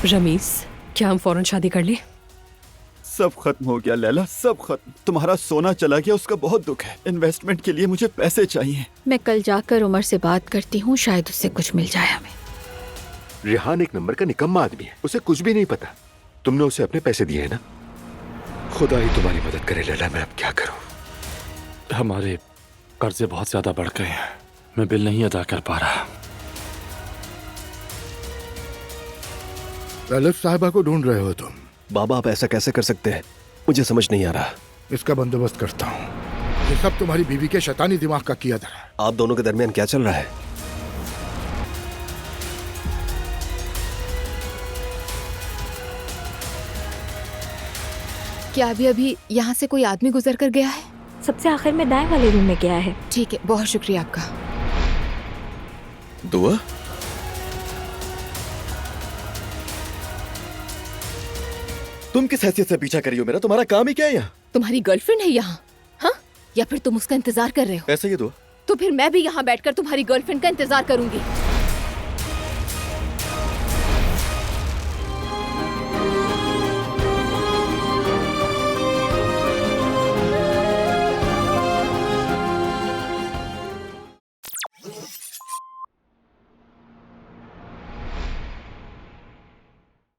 रमीज, क्या हम फौरन शादी कर लें? सब खत्म हो गया लैला, सब खत्म। तुम्हारा सोना चला गया, उसका बहुत दुख है। इन्वेस्टमेंट के लिए मुझे पैसे चाहिए। मैं कल जाकर उमर से बात करती हूँ, शायद उससे कुछ मिल जाए हमें। रिहान एक नंबर का निकम्मा आदमी है, उसे कुछ भी नहीं पता। तुमने उसे अपने पैसे दिए हैं ना? खुदा ही तुम्हारी मदद करे लैला, मैं अब क्या करूं? हमारे कर्जे बहुत ज्यादा बढ़ गए हैं, मैं बिल नहीं अदा कर पा रहा। ललित साहिबा को ढूंढ रहे हो तुम? बाबा, आप ऐसा कैसे कर सकते हैं? मुझे समझ नहीं आ रहा। इसका बंदोबस्त करता हूँ। ये सब तुम्हारी बीवी के शैतानी दिमाग का किया धरा है। आप दोनों के दरमियान क्या चल रहा है? क्या अभी अभी यहाँ से कोई आदमी गुजर कर गया है? सबसे आखिर में दाएं वाले रूम में गया है। ठीक है, बहुत शुक्रिया आपका। दुआ? तुम किस हैसियत से पीछा कर रही हो मेरा? तुम्हारा काम ही क्या है यहाँ? तुम्हारी गर्लफ्रेंड है यहाँ? हाँ, या फिर तुम उसका इंतजार कर रहे हो? ऐसा ही दुआ। तो फिर मैं भी यहाँ बैठकर तुम्हारी गर्लफ्रेंड का इंतजार करूंगी।